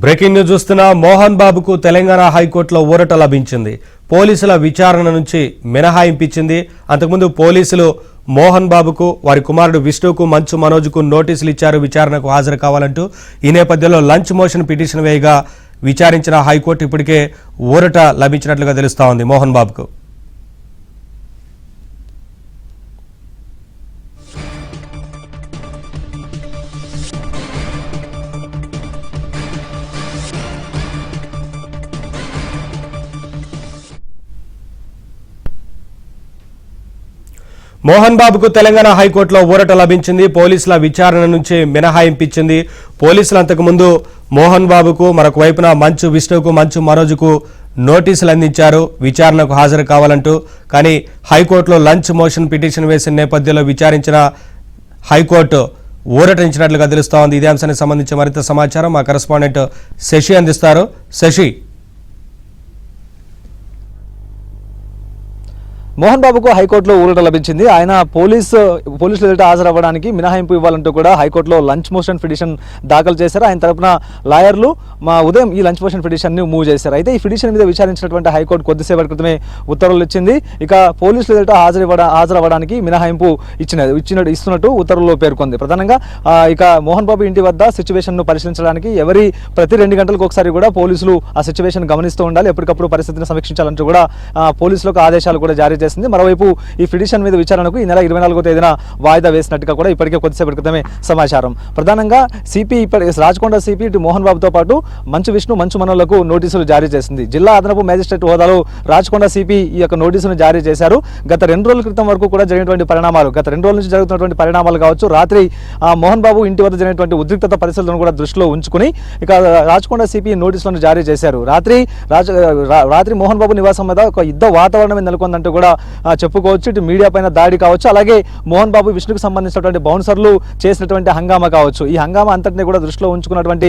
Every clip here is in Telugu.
బ్రేకింగ్ న్యూస్ చూస్తున్న మోహన్ బాబుకు తెలంగాణ హైకోర్టులో ఊరట లభించింది. పోలీసుల విచారణ నుంచి మినహాయింపించింది. అంతకుముందు పోలీసులు మోహన్ బాబుకు వారి కుమారుడు విష్ణుకు మంచు మనోజ్కు నోటీసులు ఇచ్చారు విచారణకు హాజరు కావాలంటూ. ఈ నేపథ్యంలో లంచ్ మోషన్ పిటిషన్ వేయగా విచారించిన హైకోర్టు ఇప్పటికే ఊరట లభించినట్లుగా తెలుస్తా ఉంది మోహన్ బాబుకు. మోహన్ బాబుకు తెలంగాణ హైకోర్టులో ఊరట లభించింది. పోలీసుల విచారణ నుంచి మినహాయింపించింది. పోలీసులు అంతకుముందు మోహన్ బాబుకు మరొక వైపున మంచు విష్ణుకు మంచు మనోజ్కు నోటీసులు అందించారు విచారణకు హాజరు కావాలంటూ. కానీ హైకోర్టులో లంచ్ మోషన్ పిటిషన్ వేసిన నేపథ్యంలో విచారించిన హైకోర్టు ఊరటించినట్లుగా తెలుస్తా ఉంది. ఇదే అంశానికి సంబంధించి మరింత సమాచారం మా కరెస్పాండెంట్ శశి అందిస్తారు. శశి, మోహన్ బాబుకు హైకోర్టులో ఊరట లభించింది. ఆయన పోలీసుల ఎదుట హాజరవ్వడానికి మినహాయింపు ఇవ్వాలంటూ కూడా హైకోర్టులో లంచ్ మోషన్ పిటిషన్ దాఖలు చేశారు. ఆయన తరపున లాయర్లు ఉదయం ఈ లంచ్ మోషన్ పిటిషన్ ని మూవ్ చేశారు. అయితే ఈ పిటిషన్ మీద విచారించినటువంటి హైకోర్టు కొద్దిసేపటి క్రితమే ఉత్తర్వులు ఇచ్చింది. ఇక పోలీసుల ఎదుట హాజరవ్వడానికి మినహాయింపు ఇస్తున్నట్టు ఉత్తర్వుల్లో పేర్కొంది. ప్రధానంగా ఇక మోహన్ బాబు ఇంటి వద్ద సిచ్యువేషన్ ను పరిశీలించడానికి ప్రతి 2 గంటలకు ఒకసారి కూడా పోలీసులు ఆ సిచ్యువేషన్ గమనిస్తూ ఉండాలి. ఎప్పటికప్పుడు పరిస్థితిని సమీక్షించాలంటూ కూడా పోలీసులకు ఆదేశాలు కూడా జారీ చేసింది. మరోవైపు ఈ పిటిషన్ మీద విచారణకు ఈ నెల 24వ తేదీన వాయిదా వేసినట్టుగా కూడా ఇప్పటికే కొద్దిసేపటి క్రితమే సమాచారం. ప్రధానంగా సిపి రాచకొండ సిపి ఇటు మోహన్ బాబుతో పాటు మంచు విష్ణు మంచు మనోజ్లకు నోటీసులు జారీ చేసింది. జిల్లా అదనపు మేజిస్ట్రేట్ హోదాలో రాచకొండ సిపి ఈ యొక్క నోటీసును జారీ చేశారు. గత 2 రోజుల క్రితం వరకు కూడా జరిగినటువంటి పరిణామాలు, గత 2 రోజుల నుంచి జరుగుతున్నటువంటి పరిణామాలు కావచ్చు, రాత్రి మోహన్ బాబు ఇంటి వద్ద జరిగినటువంటి ఉద్రిక్తత పరిస్థితులను కూడా దృష్టిలో ఉంచుకుని ఇక రాచకొండ సిపి నోటీసులను జారీ చేశారు. రాత్రి మోహన్ బాబు నివాసం మీద ఒక యుద్ధ వాతావరణం నెలకొందంటూ కూడా చెప్పుకోవచ్చు. ఇటు మీడియా పైన దాడి కావచ్చు, అలాగే మోహన్ బాబు విష్ణుకు సంబంధించినటువంటి బౌన్సర్లు చేసినటువంటి హంగామా కావచ్చు, ఈ హంగామా అంతటిని కూడా దృష్టిలో ఉంచుకున్నటువంటి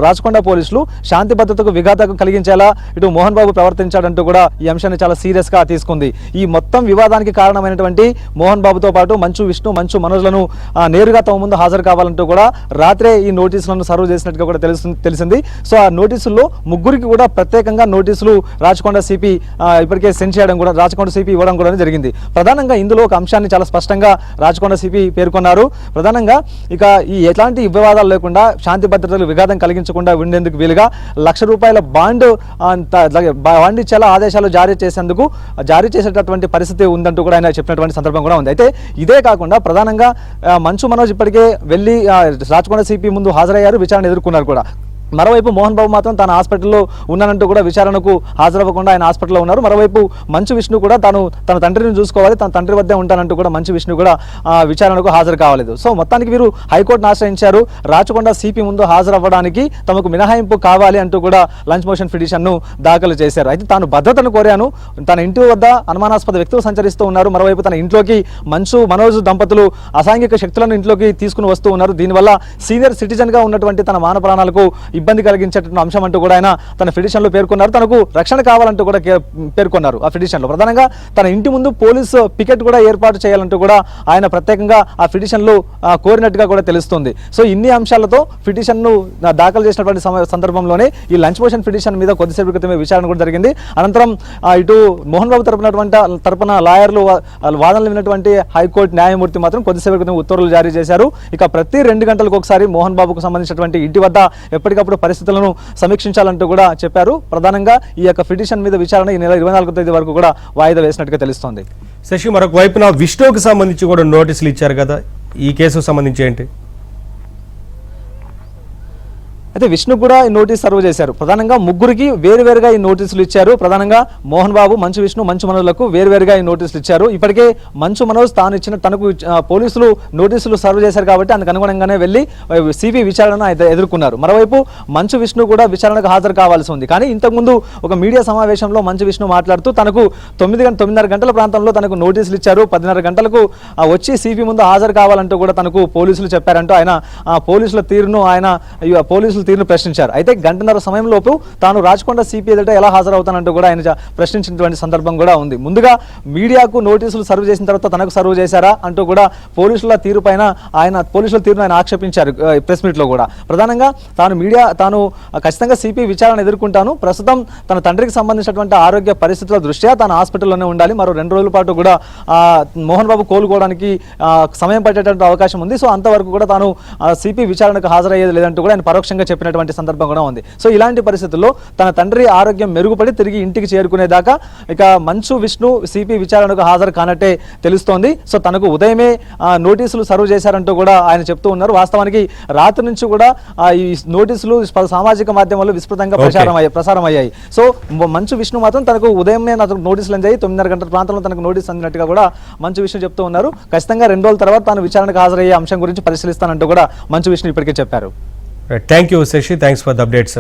రాచకొండ పోలీసులు శాంతి భద్రతకు విఘాతం కలిగించేలా ఇటు మోహన్ బాబు ప్రవర్తించాడంటూ కూడా ఈ అంశాన్ని చాలా సీరియస్ గా తీసుకుంది. ఈ మొత్తం వివాదానికి కారణమైనటువంటి మోహన్ బాబుతో పాటు మంచు విష్ణు మంచు మనోజ్లను నేరుగా తమ ముందు హాజరు కావాలంటూ కూడా రాత్రే ఈ నోటీసులను సర్వ్ చేసినట్టుగా కూడా తెలిసింది. సో ఆ నోటీసుల్లో ముగ్గురికి కూడా ప్రత్యేకంగా నోటీసులు రాచకొండ సిపి ఇప్పటికే సెండ్ చేయడం కూడా రాచకొండ సిపి ఇవ్వడం కూడా జరిగింది. ప్రధానంగా ఇందులో ఒక అంశాన్ని చాలా స్పష్టంగా రాచకొండ సిపి పేర్కొన్నారు. ప్రధానంగా ఇక ఈ ఎలాంటి వివాదాలు లేకుండా శాంతి భద్రతలు విఘాతం కలిగించకుండా ఉండేందుకు వీలుగా ₹1,00,000 బాండ్ ఇచ్చేలా ఆదేశాలు జారీ చేసేటటువంటి పరిస్థితి ఉందంటూ కూడా ఆయన చెప్పినటువంటి సందర్భం కూడా ఉంది. అయితే ఇదే కాకుండా ప్రధానంగా మంచు మనోజ్ ఇప్పటికే వెళ్ళి రాచకొండ సిపి ముందు హాజరయ్యారు, విచారణ ఎదుర్కొన్నారు కూడా. మరోవైపు మోహన్ బాబు మాత్రం తన హాస్పిటల్లో ఉన్నానంటూ కూడా విచారణకు హాజరవ్వకుండా ఆయన హాస్పిటల్లో ఉన్నారు. మరోవైపు మంచు విష్ణు కూడా తన తండ్రిని చూసుకోవాలి, తన తండ్రి వద్దే ఉంటానంటూ కూడా మంచు విష్ణు కూడా విచారణకు హాజరు కావాలేదు. సో మొత్తానికి వీరు హైకోర్టును ఆశ్రయించారు. రాచకొండ సిపి ముందు హాజరవ్వడానికి తమకు మినహాయింపు కావాలి అంటూ కూడా లంచ్ మోషన్ పిటిషన్ ను దాఖలు చేశారు. అయితే తాను భద్రతను కోరాను, తన ఇంటి వద్ద అనుమానాస్పద వ్యక్తులు సంచరిస్తూ ఉన్నారు, మరోవైపు తన ఇంట్లోకి మంచు మనోజ్ దంపతులు అసాంఘిక శక్తులను ఇంట్లోకి తీసుకుని వస్తూ ఉన్నారు, దీనివల్ల సీనియర్ సిటిజన్ గా ఉన్నటువంటి తన మాన ప్రాణాలకు ఇబ్బంది కలిగించేటువంటి అంశం అంటూ కూడా ఆయన తన పిటిషన్ లో పేర్కొన్నారు. తనకు రక్షణ కావాలంటూ కూడా పేర్కొన్నారు. ఆ పిటిషన్ లో ప్రధానంగా తన ఇంటి ముందు పోలీసు పికెట్ కూడా ఏర్పాటు చేయాలంటూ కూడా ఆయన ప్రత్యేకంగా ఆ పిటిషన్ లో కోరినట్టుగా కూడా తెలుస్తుంది. సో ఇన్ని అంశాలతో పిటిషన్ ను దాఖలు చేసినటువంటి సందర్భంలోనే ఈ లంచ్ మోషన్ పిటిషన్ మీద కొద్దిసేపు క్రితమే విచారణ కూడా జరిగింది. అనంతరం ఇటు మోహన్ బాబు తరపున లాయర్లు వాదనలు విన్నటువంటి హైకోర్టు న్యాయమూర్తి మాత్రం కొద్దిసేపు క్రితం ఉత్తర్వులు జారీ చేశారు. ఇక ప్రతి 2 గంటలకు ఒకసారి మోహన్ బాబుకు సంబంధించినటువంటి ఇంటి వద్ద ఎప్పటికప్పుడు పరిస్థితులను సమీక్షించాలంటూ కూడా చెప్పారు. ప్రధానంగా ఈ యొక్క పిటిషన్ మీద విచారణ ఈ నెల 24వ తేదీ వరకు కూడా వాయిదా వేసినట్టుగా తెలుస్తోంది. శశి, మరొక వైపున విష్ణువుకు సంబంధించి కూడా నోటీసులు ఇచ్చారు కదా, ఈ కేసుకు సంబంధించి ఏంటి? అయితే విష్ణు కూడా ఈ నోటీస్ సర్వ్ చేశారు. ప్రధానంగా ముగ్గురికి వేరువేరుగా ఈ నోటీసులు ఇచ్చారు. ప్రధానంగా మోహన్ బాబు, మంచు విష్ణు, మంచు మనోజ్లకు వేరువేరుగా ఈ నోటీసులు ఇచ్చారు. ఇప్పటికే మంచు మనోజ్ తనకు పోలీసులు నోటీసులు సర్వ్ చేశారు కాబట్టి అందుకు అనుగుణంగానే వెళ్ళి సిబి విచారణను ఎదుర్కొన్నారు. మరోవైపు మంచు విష్ణు కూడా విచారణకు హాజరు కావాల్సి ఉంది. కానీ ఇంతకుముందు ఒక మీడియా సమావేశంలో మంచు విష్ణు మాట్లాడుతూ తనకు 9:30 గంటల ప్రాంతంలో తనకు నోటీసులు ఇచ్చారు, 10:30 గంటలకు వచ్చి సిబి ముందు హాజరు కావాలంటూ కూడా తనకు పోలీసులు చెప్పారంటూ ఆయన పోలీసుల తీరును తీరును ప్రశ్నించారు. అయితే గంటన్నర సమయంలోపు తాను రాచకొండ సిపి ఎదుట ఎలా హాజరవుతానంటూ కూడా ఆయన ప్రశ్నించినటువంటి సందర్భం కూడా ఉంది. ముందుగా మీడియాకు నోటీసులు సర్వ్ చేసిన తర్వాత తనకు సర్వ్ చేశారా అంటూ కూడా పోలీసుల తీరును ఆయన ఆక్షేపించారు ప్రెస్ మీట్ లో కూడా. ప్రధానంగా తాను ఖచ్చితంగా సిపి విచారణ ఎదుర్కొంటాను, ప్రస్తుతం తన తండ్రికి సంబంధించినటువంటి ఆరోగ్య పరిస్థితుల దృష్ట్యా తాను హాస్పిటల్లోనే ఉండాలి, మరో 2 రోజుల పాటు కూడా మోహన్ బాబు కోలుకోవడానికి సమయం పట్టేటువంటి అవకాశం ఉంది, సో అంతవరకు కూడా తాను సిపి విచారణకు హాజరయ్యేది లేదంటూ కూడా ఆయన పరోక్షంగా చెప్పినటువంటి సందర్భం కూడా ఉంది. సో ఇలాంటి పరిస్థితుల్లో తన తండ్రి ఆరోగ్యం మెరుగుపడి తిరిగి ఇంటికి చేరుకునేదాకా ఇక మంచు విష్ణు సిపి విచారణకు హాజరు కానట్టే తెలుస్తోంది. సో తనకు ఉదయమే నోటీసులు సర్వ్ చేశారంటూ కూడా ఆయన చెప్తూ ఉన్నారు. వాస్తవానికి రాత్రి నుంచి కూడా ఈ నోటీసులు సామాజిక మాధ్యమాల్లో విస్తృతంగా ప్రసారం అయ్యాయి. సో మంచు విష్ణు మాత్రం తనకు ఉదయమే నోటీసులు అందాయి, 9:30 గంటల ప్రాంతంలో తనకు నోటీస్ అందినట్టుగా కూడా మంచు విష్ణు చెప్తూ ఉన్నారు. ఖచ్చితంగా 2 రోజుల తర్వాత తాను విచారణకు హాజరయ్యే అంశం గురించి పరిశీలిస్తానంటూ కూడా మంచు విష్ణు ఇప్పటికే చెప్పారు. Thank you Shashi, thanks for the updates.